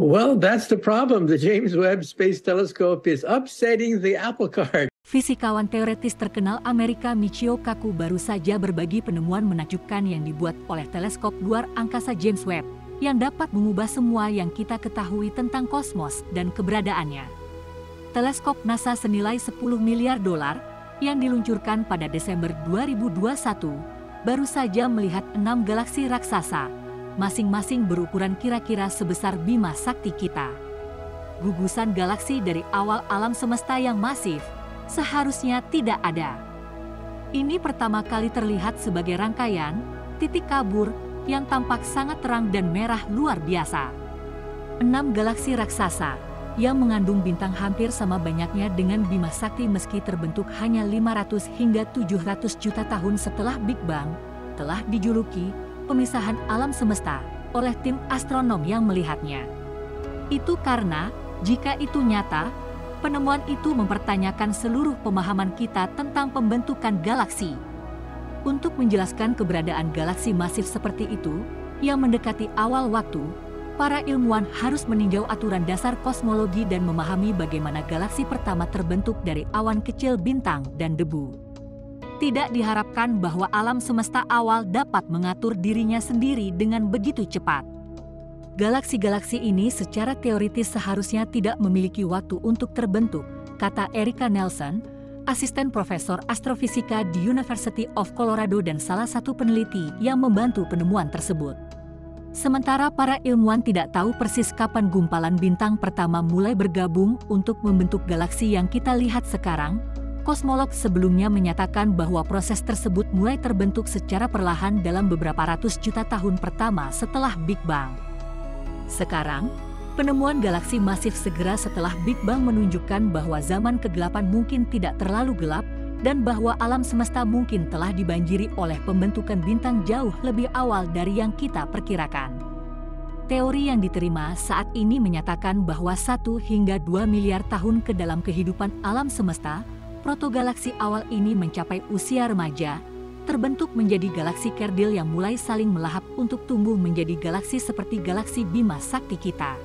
Well, that's the problem. The James Webb Space Telescope is upsetting the apple cart. Fisikawan teoretis terkenal Amerika Michio Kaku baru saja berbagi penemuan menakjubkan yang dibuat oleh teleskop luar angkasa James Webb yang dapat mengubah semua yang kita ketahui tentang kosmos dan keberadaannya. Teleskop NASA senilai $10 miliar yang diluncurkan pada Desember 2021 baru saja melihat 6 galaksi raksasa, masing-masing berukuran kira-kira sebesar Bima Sakti kita. Gugusan galaksi dari awal alam semesta yang masif seharusnya tidak ada. Ini pertama kali terlihat sebagai rangkaian titik kabur yang tampak sangat terang dan merah luar biasa. 6 galaksi raksasa yang mengandung bintang hampir sama banyaknya dengan Bima Sakti meski terbentuk hanya 500 hingga 700 juta tahun setelah Big Bang, telah dijuluki pemisahan alam semesta oleh tim astronom yang melihatnya. Itu karena, jika itu nyata, penemuan itu mempertanyakan seluruh pemahaman kita tentang pembentukan galaksi. Untuk menjelaskan keberadaan galaksi masif seperti itu, yang mendekati awal waktu, para ilmuwan harus meninjau aturan dasar kosmologi dan memahami bagaimana galaksi pertama terbentuk dari awan kecil bintang dan debu. Tidak diharapkan bahwa alam semesta awal dapat mengatur dirinya sendiri dengan begitu cepat. Galaksi-galaksi ini secara teoritis seharusnya tidak memiliki waktu untuk terbentuk, kata Erika Nelson, asisten profesor astrofisika di University of Colorado dan salah satu peneliti yang membantu penemuan tersebut. Sementara para ilmuwan tidak tahu persis kapan gumpalan bintang pertama mulai bergabung untuk membentuk galaksi yang kita lihat sekarang, kosmolog sebelumnya menyatakan bahwa proses tersebut mulai terbentuk secara perlahan dalam beberapa ratus juta tahun pertama setelah Big Bang. Sekarang, penemuan galaksi masif segera setelah Big Bang menunjukkan bahwa zaman kegelapan mungkin tidak terlalu gelap dan bahwa alam semesta mungkin telah dibanjiri oleh pembentukan bintang jauh lebih awal dari yang kita perkirakan. Teori yang diterima saat ini menyatakan bahwa 1 hingga 2 miliar tahun ke dalam kehidupan alam semesta, protogalaksi awal ini mencapai usia remaja, terbentuk menjadi galaksi kerdil yang mulai saling melahap untuk tumbuh menjadi galaksi seperti galaksi Bima Sakti kita.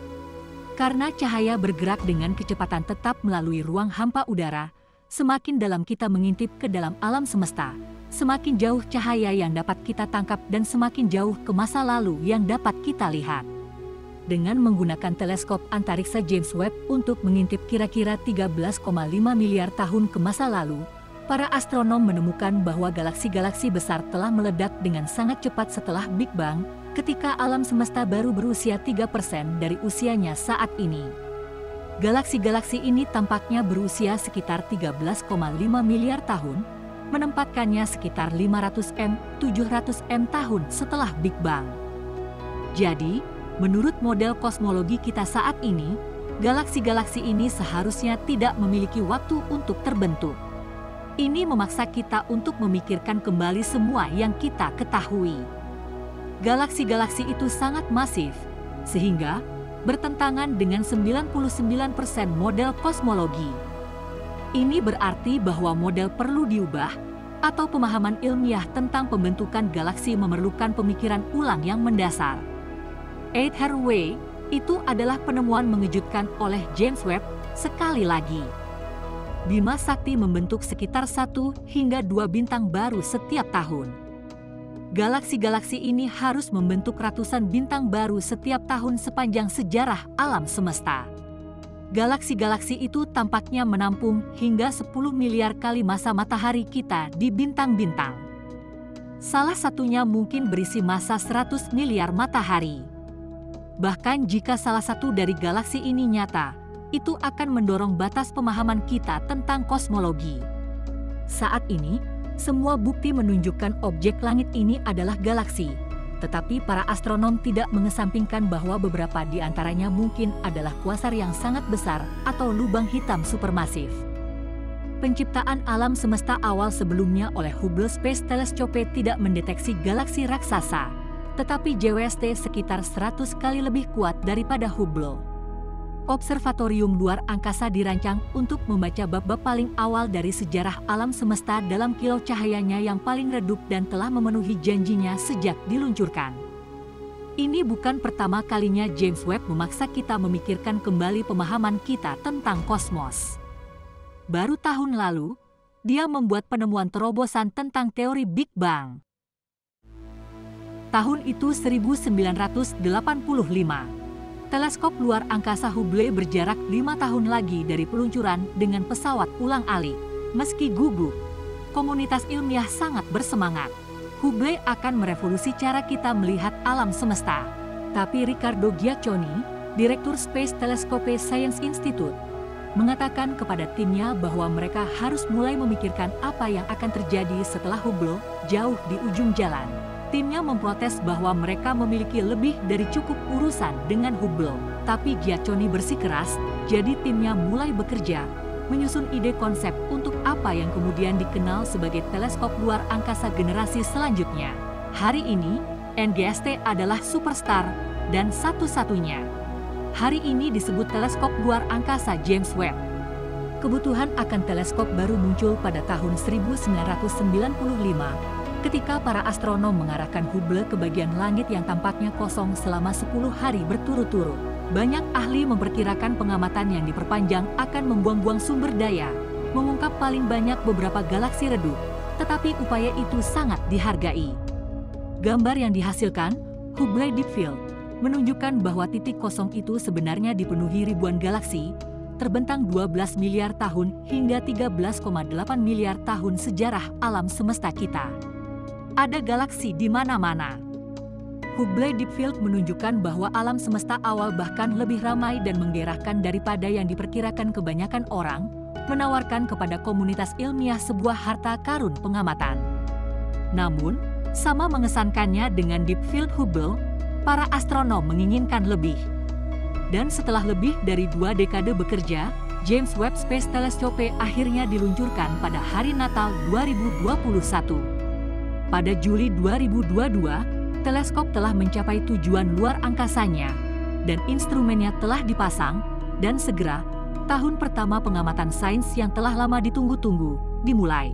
Karena cahaya bergerak dengan kecepatan tetap melalui ruang hampa udara, semakin dalam kita mengintip ke dalam alam semesta, semakin jauh cahaya yang dapat kita tangkap dan semakin jauh ke masa lalu yang dapat kita lihat. Dengan menggunakan teleskop antariksa James Webb untuk mengintip kira-kira 13,5 miliar tahun ke masa lalu, para astronom menemukan bahwa galaksi-galaksi besar telah meledak dengan sangat cepat setelah Big Bang, ketika alam semesta baru berusia 3% dari usianya saat ini. Galaksi-galaksi ini tampaknya berusia sekitar 13,5 miliar tahun, menempatkannya sekitar 500M, 700M tahun setelah Big Bang. Jadi, menurut model kosmologi kita saat ini, galaksi-galaksi ini seharusnya tidak memiliki waktu untuk terbentuk. Ini memaksa kita untuk memikirkan kembali semua yang kita ketahui. Galaksi-galaksi itu sangat masif, sehingga bertentangan dengan 99% model kosmologi. Ini berarti bahwa model perlu diubah, atau pemahaman ilmiah tentang pembentukan galaksi memerlukan pemikiran ulang yang mendasar. Edgar Way, itu adalah penemuan mengejutkan oleh James Webb sekali lagi. Bima Sakti membentuk sekitar 1 hingga 2 bintang baru setiap tahun. Galaksi-galaksi ini harus membentuk ratusan bintang baru setiap tahun sepanjang sejarah alam semesta. Galaksi-galaksi itu tampaknya menampung hingga 10 miliar kali massa matahari kita di bintang-bintang. Salah satunya mungkin berisi massa 100 miliar matahari. Bahkan jika salah satu dari galaksi ini nyata, itu akan mendorong batas pemahaman kita tentang kosmologi. Saat ini, semua bukti menunjukkan objek langit ini adalah galaksi, tetapi para astronom tidak mengesampingkan bahwa beberapa di antaranya mungkin adalah kuasar yang sangat besar atau lubang hitam supermasif. Penciptaan alam semesta awal sebelumnya oleh Hubble Space Telescope tidak mendeteksi galaksi raksasa, tetapi JWST sekitar 100 kali lebih kuat daripada Hubble. Observatorium luar angkasa dirancang untuk membaca bab-bab paling awal dari sejarah alam semesta dalam kilau cahayanya yang paling redup dan telah memenuhi janjinya sejak diluncurkan. Ini bukan pertama kalinya James Webb memaksa kita memikirkan kembali pemahaman kita tentang kosmos. Baru tahun lalu, dia membuat penemuan terobosan tentang teori Big Bang. Tahun itu 1985. Teleskop luar angkasa Hubble berjarak 5 tahun lagi dari peluncuran dengan pesawat ulang-alik. Meski gugup, komunitas ilmiah sangat bersemangat. Hubble akan merevolusi cara kita melihat alam semesta. Tapi Riccardo Giacchoni, Direktur Space Telescope Science Institute, mengatakan kepada timnya bahwa mereka harus mulai memikirkan apa yang akan terjadi setelah Hubble jauh di ujung jalan. Timnya memprotes bahwa mereka memiliki lebih dari cukup urusan dengan Hubble. Tapi Giacchoni bersikeras, jadi timnya mulai bekerja, menyusun ide konsep untuk apa yang kemudian dikenal sebagai teleskop luar angkasa generasi selanjutnya. Hari ini, NGST adalah superstar dan satu-satunya. Hari ini disebut teleskop luar angkasa James Webb. Kebutuhan akan teleskop baru muncul pada tahun 1995. Ketika para astronom mengarahkan Hubble ke bagian langit yang tampaknya kosong selama 10 hari berturut-turut. Banyak ahli memperkirakan pengamatan yang diperpanjang akan membuang-buang sumber daya, mengungkap paling banyak beberapa galaksi redup, tetapi upaya itu sangat dihargai. Gambar yang dihasilkan, Hubble Deep Field, menunjukkan bahwa titik kosong itu sebenarnya dipenuhi ribuan galaksi, terbentang 12 miliar tahun hingga 13,8 miliar tahun sejarah alam semesta kita. Ada galaksi di mana-mana. Hubble Deep Field menunjukkan bahwa alam semesta awal bahkan lebih ramai dan menggerakkan daripada yang diperkirakan kebanyakan orang, menawarkan kepada komunitas ilmiah sebuah harta karun pengamatan. Namun, sama mengesankannya dengan Deep Field Hubble, para astronom menginginkan lebih. Dan setelah lebih dari 2 dekade bekerja, James Webb Space Telescope akhirnya diluncurkan pada hari Natal 2021. Pada Juli 2022, teleskop telah mencapai tujuan luar angkasanya, dan instrumennya telah dipasang, dan segera, tahun pertama pengamatan sains yang telah lama ditunggu-tunggu, dimulai.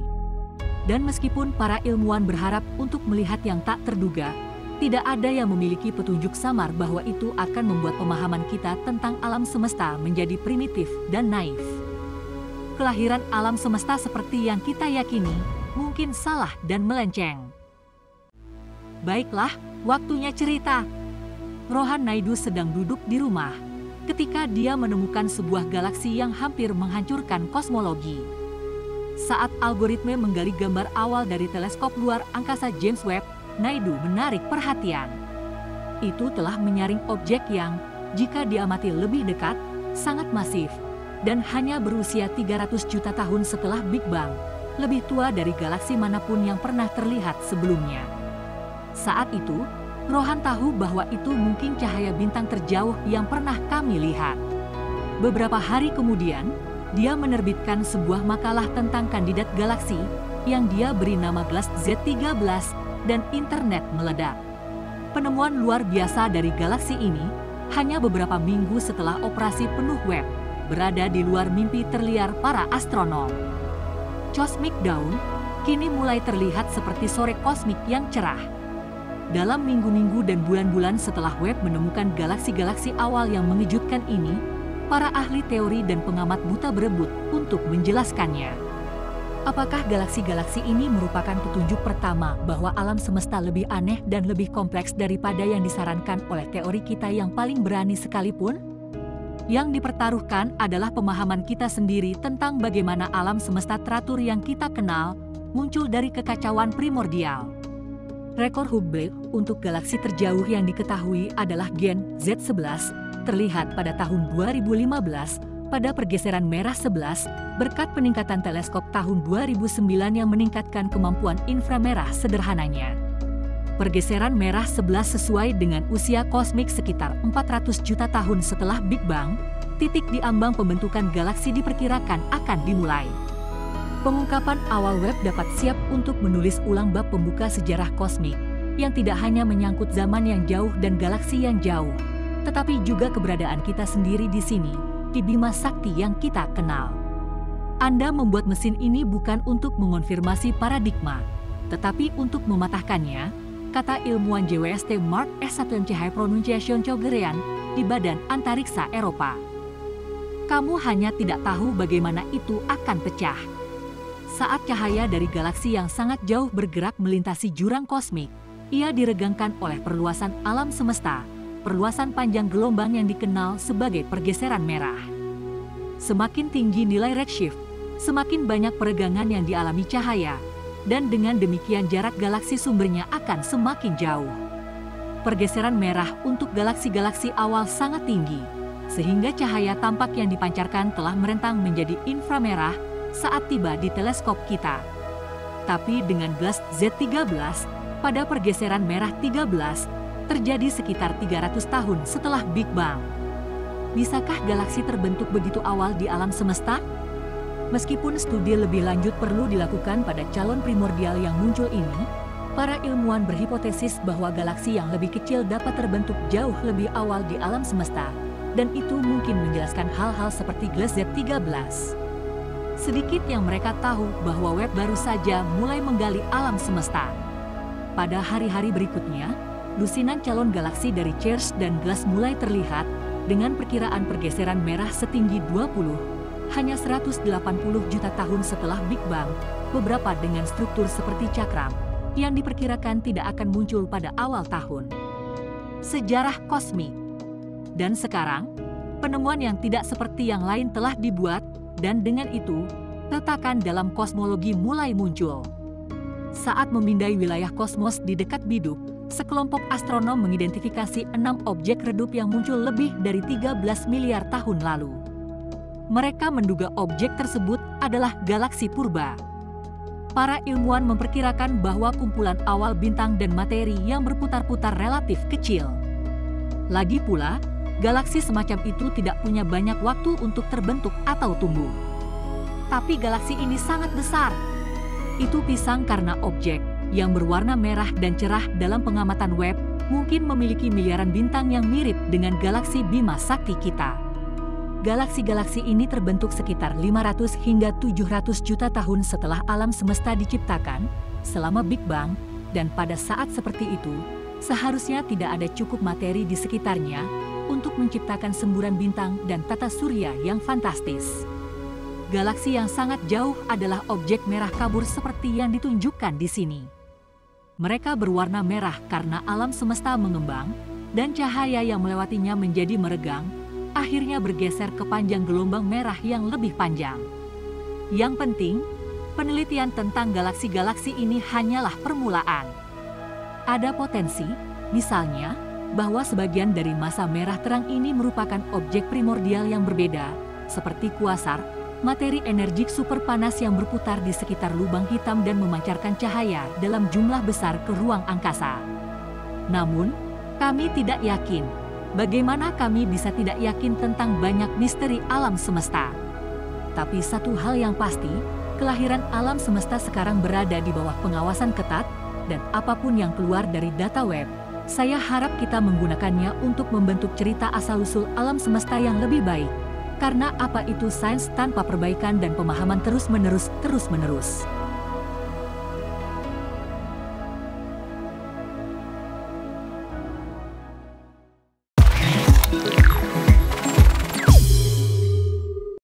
Dan meskipun para ilmuwan berharap untuk melihat yang tak terduga, tidak ada yang memiliki petunjuk samar bahwa itu akan membuat pemahaman kita tentang alam semesta menjadi primitif dan naif. Kelahiran alam semesta seperti yang kita yakini, mungkin salah dan melenceng. Baiklah, waktunya cerita. Rohan Naidu sedang duduk di rumah ketika dia menemukan sebuah galaksi yang hampir menghancurkan kosmologi. Saat algoritma menggali gambar awal dari teleskop luar angkasa James Webb, Naidu menarik perhatian. Itu telah menyaring objek yang, jika diamati lebih dekat, sangat masif, dan hanya berusia 300 juta tahun setelah Big Bang, lebih tua dari galaksi manapun yang pernah terlihat sebelumnya. Saat itu, Rohan tahu bahwa itu mungkin cahaya bintang terjauh yang pernah kami lihat. Beberapa hari kemudian, dia menerbitkan sebuah makalah tentang kandidat galaksi yang dia beri nama GLASS Z13 dan internet meledak. Penemuan luar biasa dari galaksi ini hanya beberapa minggu setelah operasi penuh Webb berada di luar mimpi terliar para astronom. Cosmic Dawn kini mulai terlihat seperti sore kosmik yang cerah. Dalam minggu-minggu dan bulan-bulan setelah Webb menemukan galaksi-galaksi awal yang mengejutkan ini, para ahli teori dan pengamat buta berebut untuk menjelaskannya. Apakah galaksi-galaksi ini merupakan petunjuk pertama bahwa alam semesta lebih aneh dan lebih kompleks daripada yang disarankan oleh teori kita yang paling berani sekalipun? Yang dipertaruhkan adalah pemahaman kita sendiri tentang bagaimana alam semesta teratur yang kita kenal muncul dari kekacauan primordial. Rekor Hubble untuk galaksi terjauh yang diketahui adalah Gen Z11, terlihat pada tahun 2015 pada pergeseran merah 11 berkat peningkatan teleskop tahun 2009 yang meningkatkan kemampuan inframerah sederhananya. Pergeseran merah 11 sesuai dengan usia kosmik sekitar 400 juta tahun setelah Big Bang, titik di ambang pembentukan galaksi diperkirakan akan dimulai. Pengungkapan awal Webb dapat siap untuk menulis ulang bab pembuka sejarah kosmik, yang tidak hanya menyangkut zaman yang jauh dan galaksi yang jauh, tetapi juga keberadaan kita sendiri di sini, di Bima Sakti yang kita kenal. Anda membuat mesin ini bukan untuk mengonfirmasi paradigma, tetapi untuk mematahkannya, kata ilmuwan JWST Mark S. Cahaya Pronunciation Cogerian di Badan Antariksa Eropa. Kamu hanya tidak tahu bagaimana itu akan pecah. Saat cahaya dari galaksi yang sangat jauh bergerak melintasi jurang kosmik, ia diregangkan oleh perluasan alam semesta, perluasan panjang gelombang yang dikenal sebagai pergeseran merah. Semakin tinggi nilai redshift, semakin banyak peregangan yang dialami cahaya, dan dengan demikian jarak galaksi sumbernya akan semakin jauh. Pergeseran merah untuk galaksi-galaksi awal sangat tinggi, sehingga cahaya tampak yang dipancarkan telah merentang menjadi inframerah saat tiba di teleskop kita. Tapi dengan gas Z13, pada pergeseran merah 13, terjadi sekitar 300 tahun setelah Big Bang. Bisakah galaksi terbentuk begitu awal di alam semesta? Meskipun studi lebih lanjut perlu dilakukan pada calon primordial yang muncul ini, para ilmuwan berhipotesis bahwa galaksi yang lebih kecil dapat terbentuk jauh lebih awal di alam semesta, dan itu mungkin menjelaskan hal-hal seperti gas Z13. Sedikit yang mereka tahu bahwa Webb baru saja mulai menggali alam semesta. Pada hari-hari berikutnya, lusinan calon galaksi dari Ceres dan Gas mulai terlihat dengan perkiraan pergeseran merah setinggi hanya 180 juta tahun setelah Big Bang, beberapa dengan struktur seperti cakram, yang diperkirakan tidak akan muncul pada awal tahun. Sejarah kosmik. Dan sekarang, penemuan yang tidak seperti yang lain telah dibuat, dan dengan itu, retakan dalam kosmologi mulai muncul. Saat memindai wilayah kosmos di dekat biduk, sekelompok astronom mengidentifikasi 6 objek redup yang muncul lebih dari 13 miliar tahun lalu. Mereka menduga objek tersebut adalah galaksi purba. Para ilmuwan memperkirakan bahwa kumpulan awal bintang dan materi yang berputar-putar relatif kecil. Lagi pula, galaksi semacam itu tidak punya banyak waktu untuk terbentuk atau tumbuh. Tapi galaksi ini sangat besar. Itu pisang karena objek yang berwarna merah dan cerah dalam pengamatan Webb mungkin memiliki miliaran bintang yang mirip dengan galaksi Bima Sakti kita. Galaksi-galaksi ini terbentuk sekitar 500 hingga 700 juta tahun setelah alam semesta diciptakan, selama Big Bang, dan pada saat seperti itu, seharusnya tidak ada cukup materi di sekitarnya untuk menciptakan semburan bintang dan tata surya yang fantastis. Galaksi yang sangat jauh adalah objek merah kabur seperti yang ditunjukkan di sini. Mereka berwarna merah karena alam semesta mengembang, dan cahaya yang melewatinya menjadi meregang, akhirnya bergeser ke panjang gelombang merah yang lebih panjang. Yang penting, penelitian tentang galaksi-galaksi ini hanyalah permulaan. Ada potensi, misalnya, bahwa sebagian dari massa merah terang ini merupakan objek primordial yang berbeda, seperti kuasar, materi energik super panas yang berputar di sekitar lubang hitam dan memancarkan cahaya dalam jumlah besar ke ruang angkasa. Namun, kami tidak yakin. Bagaimana kami bisa tidak yakin tentang banyak misteri alam semesta? Tapi satu hal yang pasti, kelahiran alam semesta sekarang berada di bawah pengawasan ketat, dan apapun yang keluar dari data Webb, saya harap kita menggunakannya untuk membentuk cerita asal-usul alam semesta yang lebih baik. Karena apa itu sains tanpa perbaikan dan pemahaman terus-menerus.